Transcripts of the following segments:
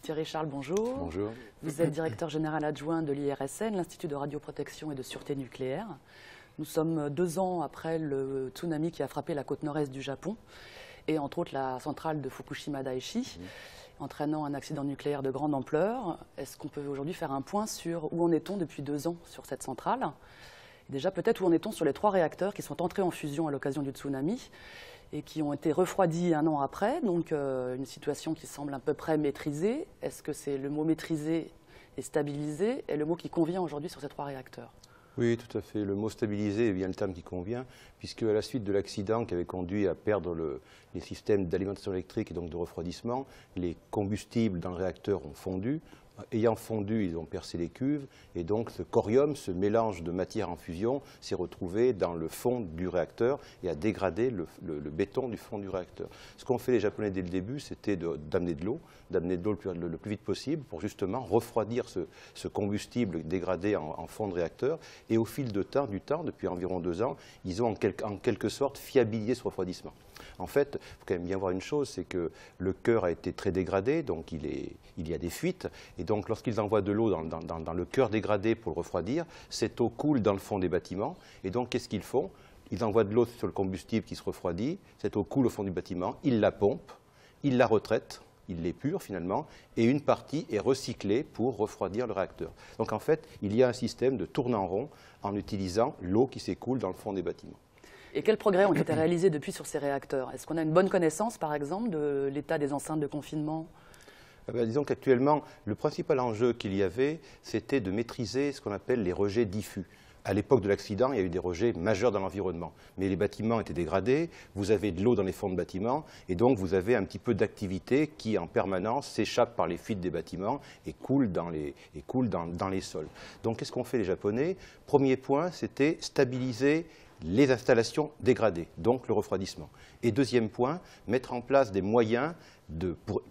Thierry Charles, bonjour. Bonjour. Vous êtes directeur général adjoint de l'IRSN, l'Institut de radioprotection et de sûreté nucléaire. Nous sommes 2 ans après le tsunami qui a frappé la côte nord-est du Japon et entre autres la centrale de Fukushima Daiichi, entraînant un accident nucléaire de grande ampleur. Est-ce qu'on peut aujourd'hui faire un point sur où en est-on depuis 2 ans sur cette centrale? Déjà peut-être où en est-on sur les 3 réacteurs qui sont entrés en fusion à l'occasion du tsunami et qui ont été refroidis 1 an après, donc une situation qui semble à peu près maîtrisée. Est-ce que c'est le mot maîtrisé et stabilisé est le mot qui convient aujourd'hui sur ces 3 réacteurs? Oui, tout à fait. Le mot stabilisé est bien le terme qui convient, puisque à la suite de l'accident qui avait conduit à perdre les systèmes d'alimentation électrique et donc de refroidissement, les combustibles dans le réacteur ont fondu. Ayant fondu, ils ont percé les cuves et donc ce corium, ce mélange de matière en fusion, s'est retrouvé dans le fond du réacteur et a dégradé le béton du fond du réacteur. Ce qu'ont fait les Japonais dès le début, c'était d'amener de l'eau le plus vite possible pour justement refroidir ce combustible dégradé en fond de réacteur. Et au fil du temps, depuis environ 2 ans, ils ont en quelque sorte fiabilisé ce refroidissement. En fait, il faut quand même bien voir une chose, c'est que le cœur a été très dégradé, donc il y a des fuites. Et donc lorsqu'ils envoient de l'eau dans le cœur dégradé pour le refroidir, cette eau coule dans le fond des bâtiments. Et donc qu'est-ce qu'ils font? Ils envoient de l'eau sur le combustible qui se refroidit, cette eau coule au fond du bâtiment, ils la pompent, ils la retraitent, ils l'épurent finalement, et une partie est recyclée pour refroidir le réacteur. Donc en fait, il y a un système de tourne en rond en utilisant l'eau qui s'écoule dans le fond des bâtiments. Et quels progrès ont été réalisés depuis sur ces réacteurs? Est-ce qu'on a une bonne connaissance, par exemple, de l'état des enceintes de confinement? Disons qu'actuellement, le principal enjeu qu'il y avait, c'était de maîtriser ce qu'on appelle les rejets diffus. À l'époque de l'accident, il y a eu des rejets majeurs dans l'environnement. Mais les bâtiments étaient dégradés, vous avez de l'eau dans les fonds de bâtiments, et donc vous avez un petit peu d'activité qui, en permanence, s'échappe par les fuites des bâtiments et coule dans les sols. Donc qu'est-ce qu'ont fait les Japonais? Premier point, c'était stabiliser les installations dégradées, donc le refroidissement. Et deuxième point, mettre en place des moyens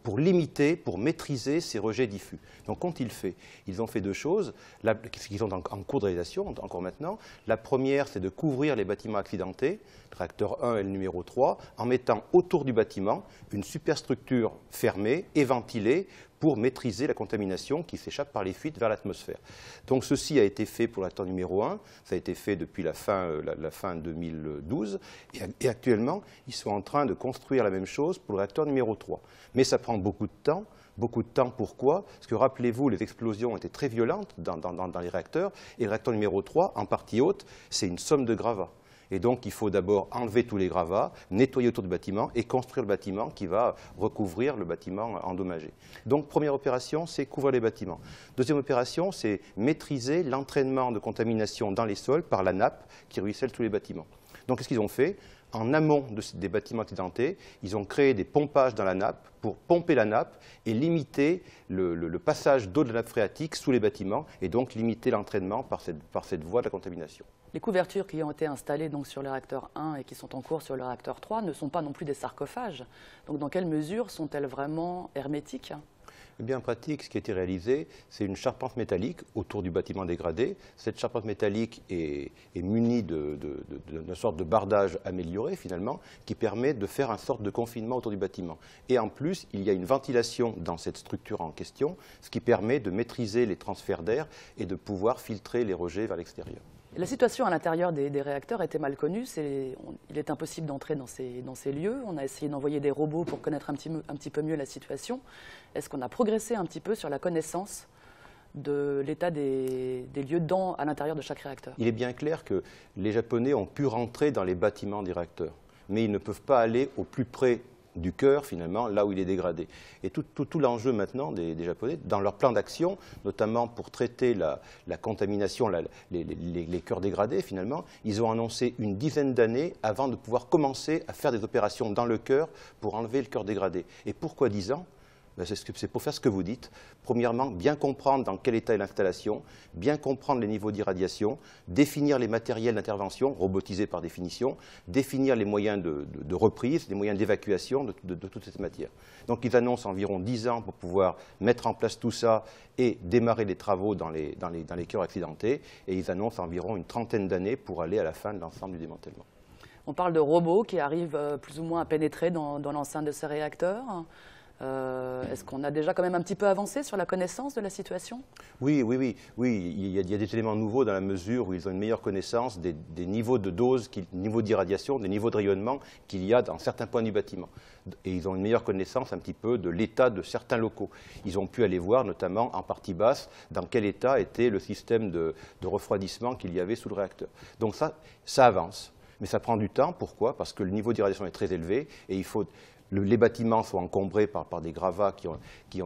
pour limiter, pour maîtriser ces rejets diffus. Donc qu'ont-ils fait? Ils ont fait 2 choses, qui sont en cours de réalisation encore maintenant. La première, c'est de couvrir les bâtiments accidentés, le réacteur 1 et le numéro 3, en mettant autour du bâtiment une superstructure fermée et ventilée pour maîtriser la contamination qui s'échappe par les fuites vers l'atmosphère. Donc ceci a été fait pour le réacteur numéro 1, ça a été fait depuis la fin 2012, et actuellement, ils sont en train de construire la même chose pour le réacteur numéro 3. Mais ça prend beaucoup de temps. Beaucoup de temps, pourquoi? Parce que rappelez-vous, les explosions étaient très violentes dans les réacteurs, et le réacteur numéro 3, en partie haute, c'est une somme de gravats. Et donc, il faut d'abord enlever tous les gravats, nettoyer autour du bâtiment et construire le bâtiment qui va recouvrir le bâtiment endommagé. Donc, première opération, c'est couvrir les bâtiments. Deuxième opération, c'est maîtriser l'entraînement de contamination dans les sols par la nappe qui ruisselle tous les bâtiments. Donc, qu'est-ce qu'ils ont fait? En amont des bâtiments accidentés, ils ont créé des pompages dans la nappe pour pomper la nappe et limiter le passage d'eau de la nappe phréatique sous les bâtiments et donc limiter l'entraînement par cette voie de la contamination. Les couvertures qui ont été installées donc, sur le réacteur 1 et qui sont en cours sur le réacteur 3 ne sont pas non plus des sarcophages. Donc dans quelle mesure sont-elles vraiment hermétiques? Eh bien, en pratique, ce qui a été réalisé, c'est une charpente métallique autour du bâtiment dégradé. Cette charpente métallique est munie d'une sorte de bardage amélioré, finalement, qui permet de faire une sorte de confinement autour du bâtiment. Et en plus, il y a une ventilation dans cette structure en question, ce qui permet de maîtriser les transferts d'air et de pouvoir filtrer les rejets vers l'extérieur. La situation à l'intérieur des réacteurs était mal connue. Il est impossible d'entrer dans ces lieux. On a essayé d'envoyer des robots pour connaître un petit peu mieux la situation. Est-ce qu'on a progressé un petit peu sur la connaissance de l'état des lieux à l'intérieur de chaque réacteur? Il est bien clair que les Japonais ont pu rentrer dans les bâtiments des réacteurs, mais ils ne peuvent pas aller au plus près du cœur, finalement, là où il est dégradé. Et tout l'enjeu maintenant des Japonais, dans leur plan d'action, notamment pour traiter la contamination, les cœurs dégradés, finalement, ils ont annoncé une dizaine d'années avant de pouvoir commencer à faire des opérations dans le cœur pour enlever le cœur dégradé. Et pourquoi 10 ans? C'est pour faire ce que vous dites. Premièrement, bien comprendre dans quel état est l'installation, bien comprendre les niveaux d'irradiation, définir les matériels d'intervention, robotisés par définition, définir les moyens de reprise, les moyens d'évacuation de toute cette matière. Donc ils annoncent environ 10 ans pour pouvoir mettre en place tout ça et démarrer les travaux dans les cœurs accidentés, et ils annoncent environ une trentaine d'années pour aller à la fin de l'ensemble du démantèlement. On parle de robots qui arrivent plus ou moins à pénétrer dans l'enceinte de ces réacteurs. Est-ce qu'on a déjà quand même un petit peu avancé sur la connaissance de la situation? Oui, il y a des éléments nouveaux dans la mesure où ils ont une meilleure connaissance des niveaux de dose, niveaux d'irradiation, des niveaux de rayonnement qu'il y a dans certains points du bâtiment. Et ils ont une meilleure connaissance un petit peu de l'état de certains locaux. Ils ont pu aller voir, notamment en partie basse, dans quel état était le système de refroidissement qu'il y avait sous le réacteur. Donc ça avance. Mais ça prend du temps. Pourquoi? Parce que le niveau d'irradiation est très élevé et il faut... Les bâtiments sont encombrés par des gravats qui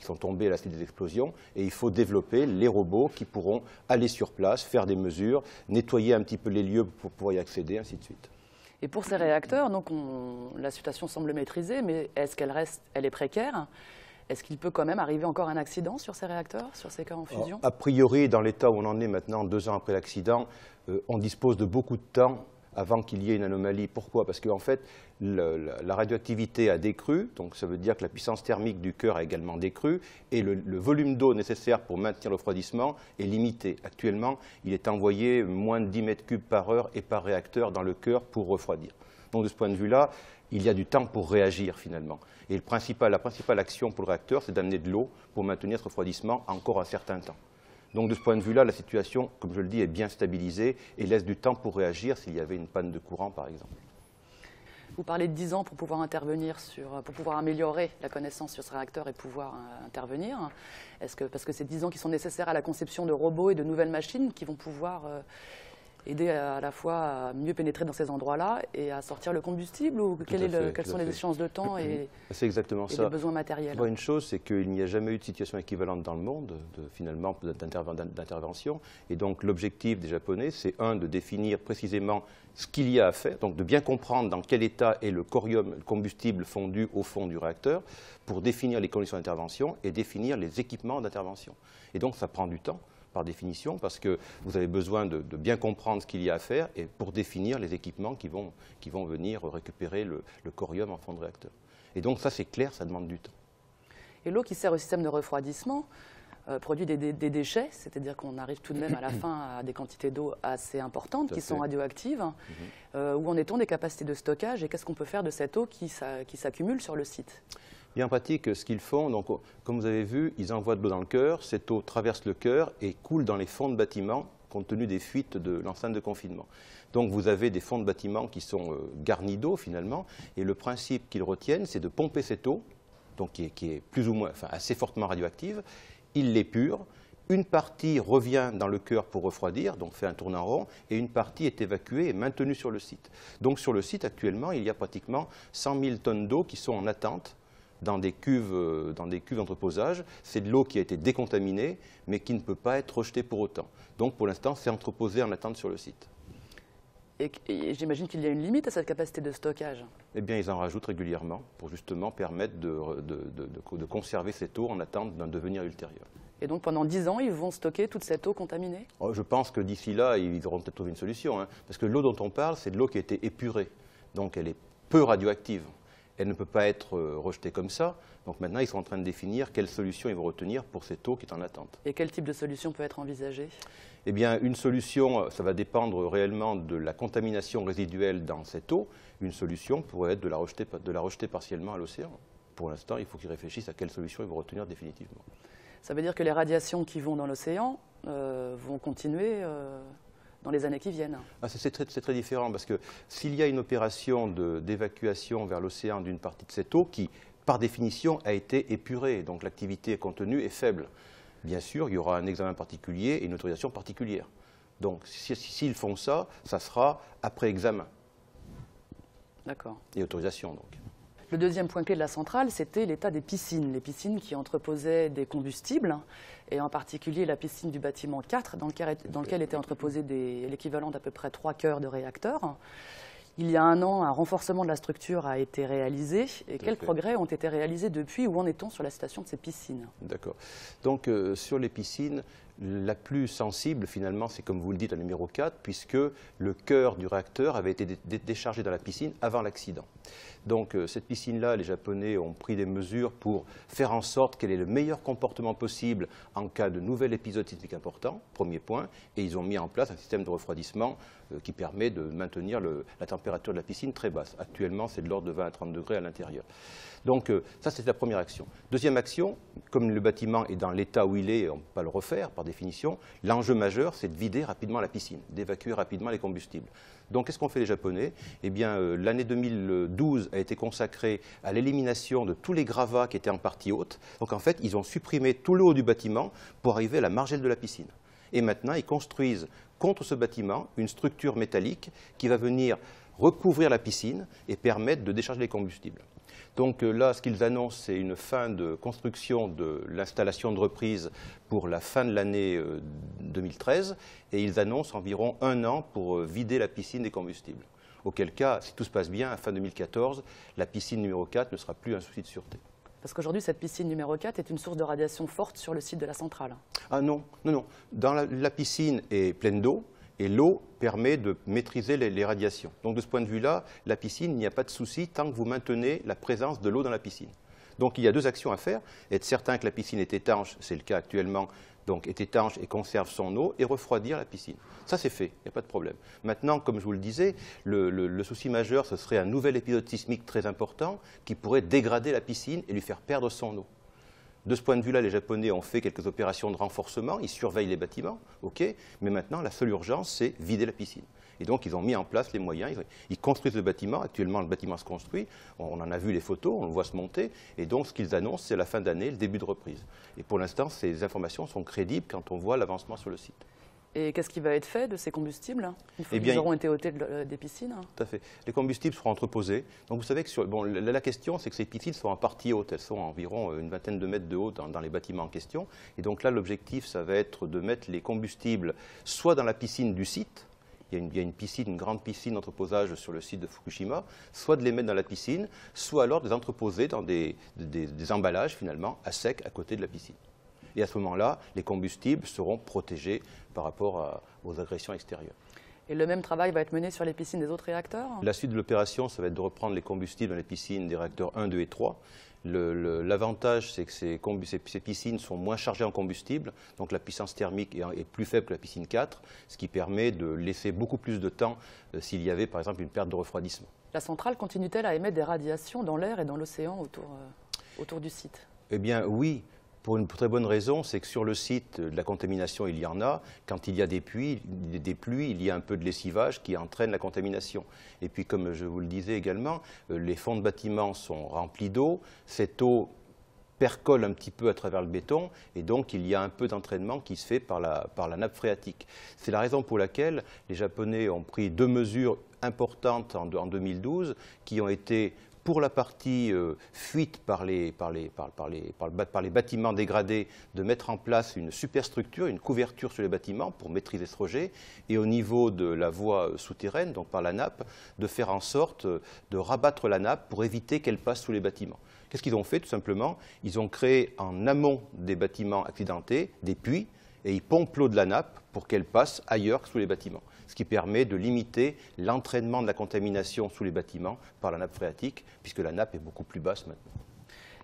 sont tombés à la suite des explosions et il faut développer les robots qui pourront aller sur place, faire des mesures, nettoyer un petit peu les lieux pour pouvoir y accéder, ainsi de suite. Et pour ces réacteurs, donc la situation semble maîtrisée, mais est-ce elle est précaire? Est-ce qu'il peut quand même arriver encore un accident sur ces réacteurs, sur ces cas en fusion? A priori, dans l'état où on en est maintenant, 2 ans après l'accident, on dispose de beaucoup de temps avant qu'il y ait une anomalie. Pourquoi? Parce qu'en fait, la radioactivité a décru, donc ça veut dire que la puissance thermique du cœur a également décru, et le volume d'eau nécessaire pour maintenir le refroidissement est limité. Actuellement, il est envoyé moins de 10 mètres cubes par heure et par réacteur dans le cœur pour refroidir. Donc de ce point de vue-là, il y a du temps pour réagir finalement. Et la principale action pour le réacteur, c'est d'amener de l'eau pour maintenir ce refroidissement encore un certain temps. Donc de ce point de vue-là, la situation, comme je le dis, est bien stabilisée et laisse du temps pour réagir s'il y avait une panne de courant, par exemple. Vous parlez de 10 ans pour pouvoir intervenir pour pouvoir améliorer la connaissance sur ce réacteur et pouvoir intervenir. Parce que c'est 10 ans qui sont nécessaires à la conception de robots et de nouvelles machines qui vont pouvoir aider à la fois à mieux pénétrer dans ces endroits-là et à sortir le combustible, ou quelles sont les échéances de temps et les besoins matériels? Une chose, c'est qu'il n'y a jamais eu de situation équivalente dans le monde, finalement, d'intervention. Et donc l'objectif des Japonais, c'est de définir précisément ce qu'il y a à faire, donc de bien comprendre dans quel état est le corium, le combustible fondu au fond du réacteur, pour définir les conditions d'intervention et définir les équipements d'intervention. Et donc ça prend du temps, par définition, parce que vous avez besoin de bien comprendre ce qu'il y a à faire et pour définir les équipements qui vont venir récupérer le corium en fond de réacteur. Et donc ça, c'est clair, ça demande du temps. Et l'eau qui sert au système de refroidissement produit des déchets, c'est-à-dire qu'on arrive tout de même à la fin à des quantités d'eau assez importantes qui sont radioactives. Où en est-on des capacités de stockage et qu'est-ce qu'on peut faire de cette eau qui s'accumule sur le site? Et en pratique, ce qu'ils font, donc, comme vous avez vu, ils envoient de l'eau dans le cœur, cette eau traverse le cœur et coule dans les fonds de bâtiments compte tenu des fuites de l'enceinte de confinement. Donc vous avez des fonds de bâtiments qui sont garnis d'eau finalement, et le principe qu'ils retiennent, c'est de pomper cette eau, donc qui est plus ou moins, assez fortement radioactive, ils l'épurent. Une partie revient dans le cœur pour refroidir, donc fait un tournant rond, et une partie est évacuée et maintenue sur le site. Donc sur le site, actuellement, il y a pratiquement 100 000 tonnes d'eau qui sont en attente dans des cuves d'entreposage. C'est de l'eau qui a été décontaminée, mais qui ne peut pas être rejetée pour autant. Donc pour l'instant, c'est entreposé en attente sur le site. Et j'imagine qu'il y a une limite à cette capacité de stockage? Eh bien, ils en rajoutent régulièrement pour justement permettre de conserver cette eau en attente d'un devenir ultérieur. Et donc pendant 10 ans, ils vont stocker toute cette eau contaminée? Je pense que d'ici là, ils auront peut-être trouvé une solution. Parce que l'eau dont on parle, c'est de l'eau qui a été épurée. Donc elle est peu radioactive. Elle ne peut pas être rejetée comme ça. Donc maintenant, ils sont en train de définir quelle solution ils vont retenir pour cette eau qui est en attente. Et quel type de solution peut être envisagée? Eh bien, une solution, ça va dépendre réellement de la contamination résiduelle dans cette eau. Une solution pourrait être de la rejeter partiellement à l'océan. Pour l'instant, il faut qu'ils réfléchissent à quelle solution ils vont retenir définitivement. Ça veut dire que les radiations qui vont dans l'océan vont continuer dans les années qui viennent? C'est très différent, parce que s'il y a une opération d'évacuation vers l'océan d'une partie de cette eau qui, par définition, a été épurée, donc l'activité contenue est faible, bien sûr, il y aura un examen particulier et une autorisation particulière. Donc s'ils font ça, ça sera après examen. D'accord. Et autorisation, donc. Le deuxième point clé de la centrale, c'était l'état des piscines. Les piscines qui entreposaient des combustibles, et en particulier la piscine du bâtiment 4, dans lequel était entreposé l'équivalent d'à peu près 3 cœurs de réacteurs. Il y a 1 an, un renforcement de la structure a été réalisé. Et quels progrès ont été réalisés depuis? Où en est-on sur la situation de ces piscines? D'accord. Donc sur les piscines, La plus sensible, finalement, c'est comme vous le dites, la numéro 4, puisque le cœur du réacteur avait été déchargé dans la piscine avant l'accident. Donc cette piscine-là, les Japonais ont pris des mesures pour faire en sorte qu'elle ait le meilleur comportement possible en cas de nouvel épisode sismique important, premier point, et ils ont mis en place un système de refroidissement qui permet de maintenir la température de la piscine très basse. Actuellement, c'est de l'ordre de 20 à 30 degrés à l'intérieur. Donc ça, c'est la première action. Deuxième action, comme le bâtiment est dans l'état où il est, on ne peut pas le refaire par définition, l'enjeu majeur, c'est de vider rapidement la piscine, d'évacuer rapidement les combustibles. Donc qu'est-ce qu'ont fait les Japonais? Eh bien, l'année 2012 a été consacrée à l'élimination de tous les gravats qui étaient en partie haute. Donc en fait, ils ont supprimé tout le haut du bâtiment pour arriver à la margelle de la piscine. Et maintenant, ils construisent contre ce bâtiment une structure métallique qui va venir recouvrir la piscine et permettre de décharger les combustibles. Donc là, ce qu'ils annoncent, c'est une fin de construction de l'installation de reprise pour la fin de l'année 2013, et ils annoncent environ 1 an pour vider la piscine des combustibles. Auquel cas, si tout se passe bien, à fin 2014, la piscine numéro 4 ne sera plus un souci de sûreté. Parce qu'aujourd'hui, cette piscine numéro 4 est une source de radiation forte sur le site de la centrale. Ah non, non, non. Dans la piscine est pleine d'eau. Et l'eau permet de maîtriser les radiations. Donc de ce point de vue-là, la piscine, il n'y a pas de souci tant que vous maintenez la présence de l'eau dans la piscine. Donc il y a 2 actions à faire. Être certain que la piscine est étanche, c'est le cas actuellement, donc est étanche et conserve son eau, et refroidir la piscine. Ça c'est fait, il n'y a pas de problème. Maintenant, comme je vous le disais, le souci majeur, ce serait un nouvel épisode sismique très important qui pourrait dégrader la piscine et lui faire perdre son eau. De ce point de vue-là, les Japonais ont fait quelques opérations de renforcement, ils surveillent les bâtiments, ok, mais maintenant, la seule urgence, c'est vider la piscine. Et donc, ils ont mis en place les moyens, ils construisent le bâtiment, actuellement, le bâtiment se construit, on en a vu les photos, on le voit se monter, et donc, ce qu'ils annoncent, c'est la fin d'année, le début de reprise. Et pour l'instant, ces informations sont crédibles quand on voit l'avancement sur le site. Et qu'est-ce qui va être fait de ces combustibles une fois qu'ils auront été ôtés des piscines? Tout à fait. Les combustibles seront entreposés. Donc vous savez que la question, c'est que ces piscines sont en partie hautes. Elles sont à environ une vingtaine de mètres de haut dans les bâtiments en question. Et donc là, l'objectif, ça va être de mettre les combustibles soit dans la piscine du site. Il y a une piscine, une grande piscine d'entreposage sur le site de Fukushima, soit de les mettre dans la piscine, soit alors de les entreposer dans des emballages, finalement, à sec, à côté de la piscine. Et à ce moment-là, les combustibles seront protégés par rapport aux agressions extérieures. Et le même travail va être mené sur les piscines des autres réacteurs? La suite de l'opération, ça va être de reprendre les combustibles dans les piscines des réacteurs 1, 2 et 3. L'avantage, c'est que ces piscines sont moins chargées en combustible, donc la puissance thermique est plus faible que la piscine 4, ce qui permet de laisser beaucoup plus de temps s'il y avait, par exemple, une perte de refroidissement. La centrale continue-t-elle à émettre des radiations dans l'air et dans l'océan autour du site? Eh bien, oui. Pour une très bonne raison, c'est que sur le site, de la contamination, il y en a. Quand il y a des pluies, il y a un peu de lessivage qui entraîne la contamination. Et puis, comme je vous le disais également, les fonds de bâtiments sont remplis d'eau. Cette eau percole un petit peu à travers le béton, et donc il y a un peu d'entraînement qui se fait par la nappe phréatique. C'est la raison pour laquelle les Japonais ont pris 2 mesures importantes en 2012 qui ont été, pour la partie fuite par les bâtiments dégradés, de mettre en place une superstructure, une couverture sur les bâtiments pour maîtriser ce rejet, et au niveau de la voie souterraine, donc par la nappe, de faire en sorte de rabattre la nappe pour éviter qu'elle passe sous les bâtiments. Qu'est-ce qu'ils ont fait? Tout simplement, ils ont créé en amont des bâtiments accidentés des puits, et ils pompent l'eau de la nappe pour qu'elle passe ailleurs que sous les bâtiments. Ce qui permet de limiter l'entraînement de la contamination sous les bâtiments par la nappe phréatique, puisque la nappe est beaucoup plus basse maintenant.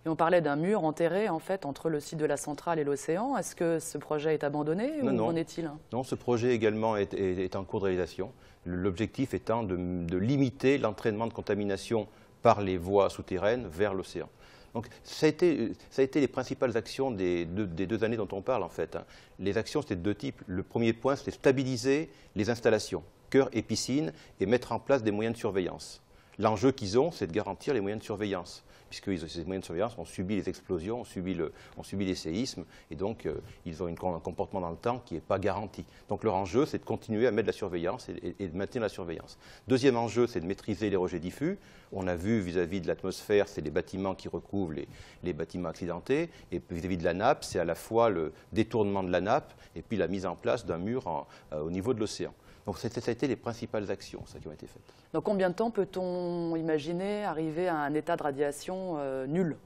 Et on parlait d'un mur enterré en fait entre le site de la centrale et l'océan. Est-ce que ce projet est abandonné ou en est-il? Non, ce projet également est en cours de réalisation. L'objectif étant de limiter l'entraînement de contamination par les voies souterraines vers l'océan. Donc ça a été les principales actions des 2 années dont on parle en fait. Les actions, c'était de 2 types. Le premier point, c'était stabiliser les installations, cœur et piscine, et mettre en place des moyens de surveillance. L'enjeu qu'ils ont, c'est de garantir les moyens de surveillance, puisque ces moyens de surveillance ont subi les explosions, ont subi les séismes, et donc ils ont un comportement dans le temps qui n'est pas garanti. Donc leur enjeu, c'est de continuer à mettre de la surveillance et de maintenir la surveillance. Deuxième enjeu, c'est de maîtriser les rejets diffus. On a vu vis-à-vis de l'atmosphère, c'est les bâtiments qui recouvrent les bâtiments accidentés, et vis-à-vis de la nappe, c'est à la fois le détournement de la nappe et puis la mise en place d'un mur au niveau de l'océan. Donc ça a été les principales actions qui ont été faites. Dans combien de temps peut-on imaginer arriver à un état de radiation nul?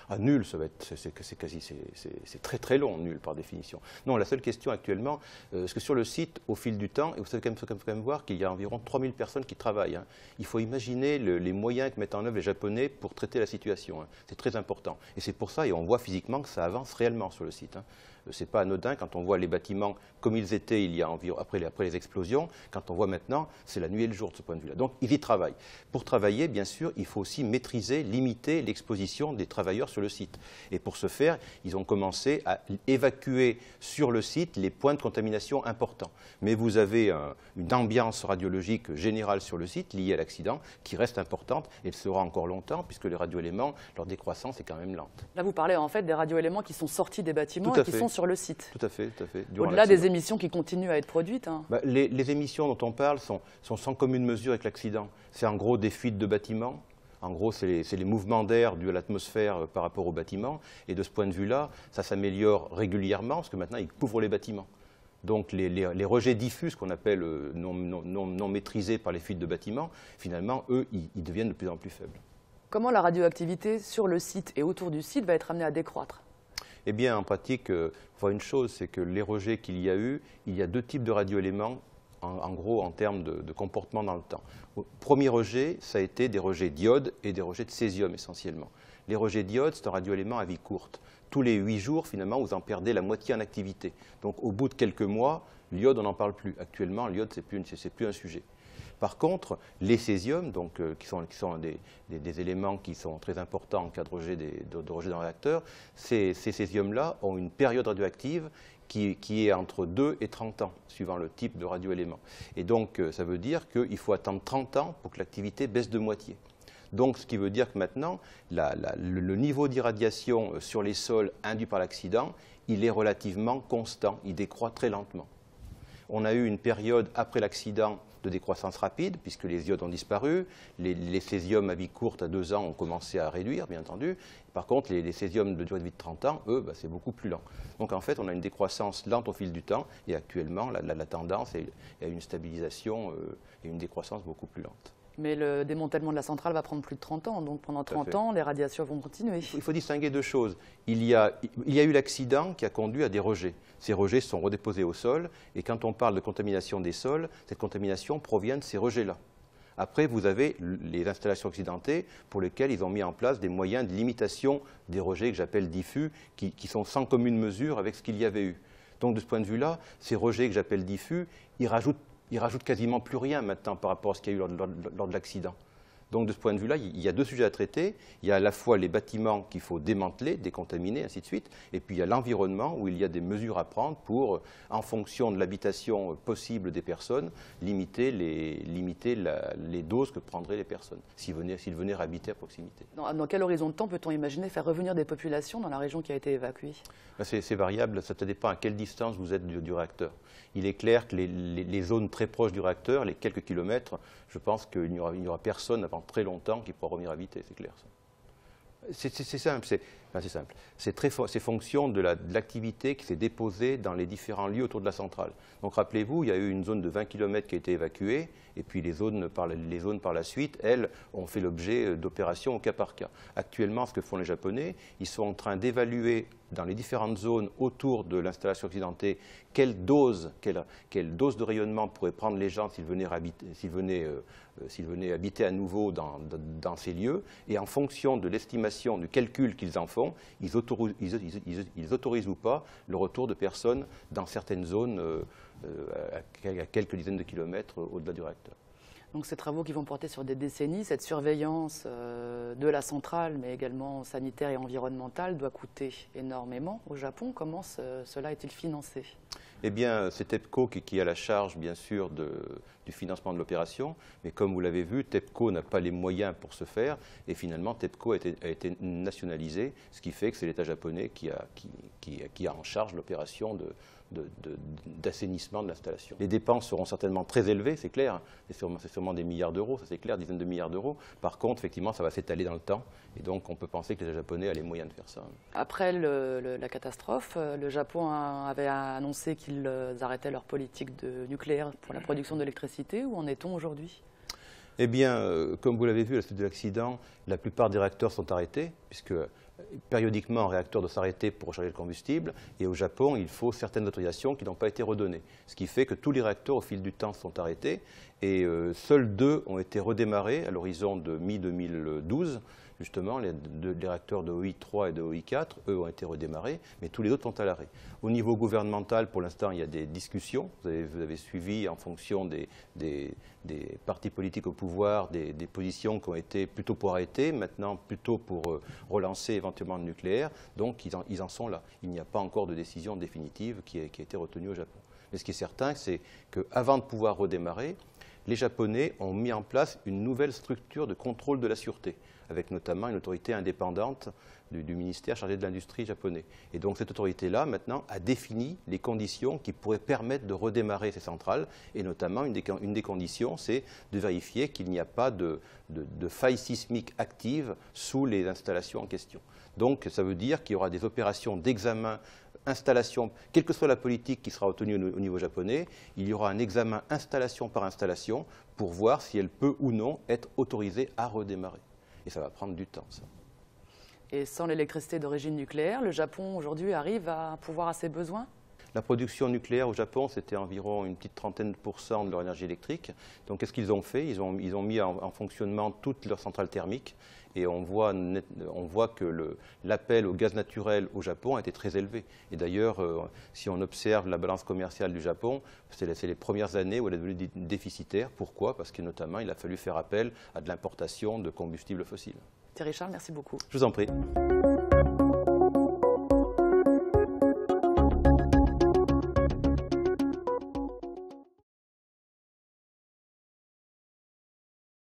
Ah, nul, ça va être, c'est très très long, nul par définition. Non, la seule question actuellement, parce que sur le site, au fil du temps, et vous savez quand même voir qu'il y a environ 3000 personnes qui travaillent. Hein. Il faut imaginer les moyens que mettent en œuvre les Japonais pour traiter la situation. Hein. C'est très important. Et c'est pour ça, et on voit physiquement que ça avance réellement sur le site. Hein. Ce n'est pas anodin quand on voit les bâtiments comme ils étaient il y a environ, après les explosions. Quand on voit maintenant, c'est la nuit et le jour de ce point de vue-là. Donc, ils y travaillent. Pour travailler, bien sûr, il faut aussi maîtriser, limiter l'exposition des travailleurs sur le site. Et pour ce faire, ils ont commencé à évacuer sur le site les points de contamination importants. Mais vous avez une ambiance radiologique générale sur le site liée à l'accident qui reste importante et elle sera encore longtemps puisque les radioéléments, leur décroissance est quand même lente. Là, vous parlez en fait des radioéléments qui sont sortis des bâtiments et qui sont sur le site. Tout à fait, tout à fait. Au-delà des émissions qui continuent à être produites. Hein. Les émissions dont on parle sont sans commune mesure avec l'accident. C'est en gros des fuites de bâtiments. En gros, c'est les mouvements d'air dus à l'atmosphère par rapport aux bâtiments. Et de ce point de vue-là, ça s'améliore régulièrement parce que maintenant, ils couvrent les bâtiments. Donc les rejets diffus, qu'on appelle non maîtrisés par les fuites de bâtiments, finalement, eux, ils deviennent de plus en plus faibles. Comment la radioactivité sur le site et autour du site va être amenée à décroître ? Eh bien, en pratique, il faut voir une chose, c'est que les rejets qu'il y a eu, il y a deux types de radioéléments, en gros, en termes de comportement dans le temps. Premier rejet, ça a été des rejets d'iode et des rejets de césium, essentiellement. Les rejets d'iode, c'est un radioélément à vie courte. Tous les 8 jours, finalement, vous en perdez la moitié en activité. Donc, au bout de quelques mois, l'iode, on n'en parle plus. Actuellement, l'iode, c'est plus un sujet. Par contre, les césiums, donc, qui sont des éléments qui sont très importants en cas de rejet dans le réacteur, ces césiums-là ont une période radioactive qui est entre 2 et 30 ans, suivant le type de radioélément. Et donc, ça veut dire qu'il faut attendre 30 ans pour que l'activité baisse de moitié. Donc, ce qui veut dire que maintenant, le niveau d'irradiation sur les sols induit par l'accident, il est relativement constant, il décroît très lentement. On a eu une période après l'accident de décroissance rapide, puisque les iodes ont disparu. Les césiums à vie courte, à 2 ans, ont commencé à réduire, bien entendu. Par contre, les césiums de durée de vie de 30 ans, eux, c'est beaucoup plus lent. Donc, en fait, on a une décroissance lente au fil du temps. Et actuellement, la tendance est à une stabilisation et une décroissance beaucoup plus lente. Mais le démantèlement de la centrale va prendre plus de 30 ans. Donc, pendant 30 ans, les radiations vont continuer. Il faut distinguer deux choses. Il y a eu l'accident qui a conduit à des rejets. Ces rejets sont redéposés au sol. Et quand on parle de contamination des sols, cette contamination provient de ces rejets-là. Après, vous avez les installations accidentées pour lesquelles ils ont mis en place des moyens de limitation des rejets que j'appelle diffus, qui sont sans commune mesure avec ce qu'il y avait eu. Donc, de ce point de vue-là, ces rejets que j'appelle diffus, ils rajoutent quasiment plus rien maintenant par rapport à ce qu'il y a eu lors de l'accident. Donc de ce point de vue-là, il y a deux sujets à traiter. Il y a à la fois les bâtiments qu'il faut démanteler, décontaminer, ainsi de suite, et puis il y a l'environnement où il y a des mesures à prendre pour, en fonction de l'habitation possible des personnes, limiter les doses que prendraient les personnes s'ils venaient habiter à proximité. Dans quel horizon de temps peut-on imaginer faire revenir des populations dans la région qui a été évacuée ? C'est variable, ça dépend à quelle distance vous êtes du réacteur. Il est clair que les zones très proches du réacteur, les quelques kilomètres, je pense qu'il n'y aura personne avant très longtemps qui pourra revenir habiter, c'est clair ça. C'est simple, c'est fonction de l'activité qui s'est déposée dans les différents lieux autour de la centrale. Donc rappelez-vous, il y a eu une zone de 20 km qui a été évacuée, et puis les zones par la suite, elles, ont fait l'objet d'opérations au cas par cas. Actuellement, ce que font les Japonais, ils sont en train d'évaluer dans les différentes zones autour de l'installation accidentée quelle dose de rayonnement pourraient prendre les gens s'ils venaient habiter à nouveau dans ces lieux, et en fonction de l'estimation, du calcul qu'ils en font, ils autorisent ou pas le retour de personnes dans certaines zones à quelques dizaines de kilomètres au-delà du réacteur. Donc ces travaux qui vont porter sur des décennies, cette surveillance de la centrale, mais également sanitaire et environnementale, doit coûter énormément au Japon. Comment cela est-il financé ? Eh bien, c'est TEPCO qui a la charge, bien sûr, du financement de l'opération. Mais comme vous l'avez vu, TEPCO n'a pas les moyens pour ce faire. Et finalement, TEPCO a été nationalisé, ce qui fait que c'est l'État japonais qui a en charge l'opération d'assainissement de l'installation. Les dépenses seront certainement très élevées, c'est clair. C'est sûrement des milliards d'euros, ça c'est clair, dizaines de milliards d'euros. Par contre, effectivement, ça va s'étaler dans le temps. Et donc, on peut penser que les Japonais a les moyens de faire ça. Après la catastrophe, le Japon avait annoncé qu'ils arrêtaient leur politique nucléaire pour la production d'électricité. Où en est-on aujourd'hui ? Eh bien, comme vous l'avez vu à la suite de l'accident, la plupart des réacteurs sont arrêtés, puisque périodiquement un réacteur doit s'arrêter pour recharger le combustible, et au Japon, il faut certaines autorisations qui n'ont pas été redonnées. Ce qui fait que tous les réacteurs, au fil du temps, sont arrêtés, et seuls 2 ont été redémarrés à l'horizon de mi-2012. Justement, les réacteurs de OI3 et de OI4, eux, ont été redémarrés, mais tous les autres sont à l'arrêt. Au niveau gouvernemental, pour l'instant, il y a des discussions. Vous avez suivi, en fonction des partis politiques au pouvoir, des positions qui ont été plutôt pour arrêter, maintenant plutôt pour relancer éventuellement le nucléaire. Donc, ils en sont là. Il n'y a pas encore de décision définitive qui a été retenue au Japon. Mais ce qui est certain, c'est qu'avant de pouvoir redémarrer, les Japonais ont mis en place une nouvelle structure de contrôle de la sûreté, avec notamment une autorité indépendante du ministère chargé de l'industrie japonais. Et donc cette autorité-là, maintenant, a défini les conditions qui pourraient permettre de redémarrer ces centrales, et notamment une des conditions, c'est de vérifier qu'il n'y a pas de faille sismique active sous les installations en question. Donc ça veut dire qu'il y aura des opérations d'examen installation, quelle que soit la politique qui sera retenue au niveau japonais, il y aura un examen installation par installation pour voir si elle peut ou non être autorisée à redémarrer. Et ça va prendre du temps, ça. Et sans l'électricité d'origine nucléaire, le Japon aujourd'hui arrive à pourvoir à ses besoins? La production nucléaire au Japon, c'était environ une petite trentaine % de leur énergie électrique. Donc qu'est-ce qu'ils ont fait? Ils ont mis en fonctionnement toutes leurs centrales thermiques. Et on voit que l'appel au gaz naturel au Japon a été très élevé. Et d'ailleurs, si on observe la balance commerciale du Japon, c'est les premières années où elle est devenue déficitaire. Pourquoi? Parce que notamment, il a fallu faire appel à de l'importation de combustibles fossiles. Thierry Charles, merci beaucoup. Je vous en prie.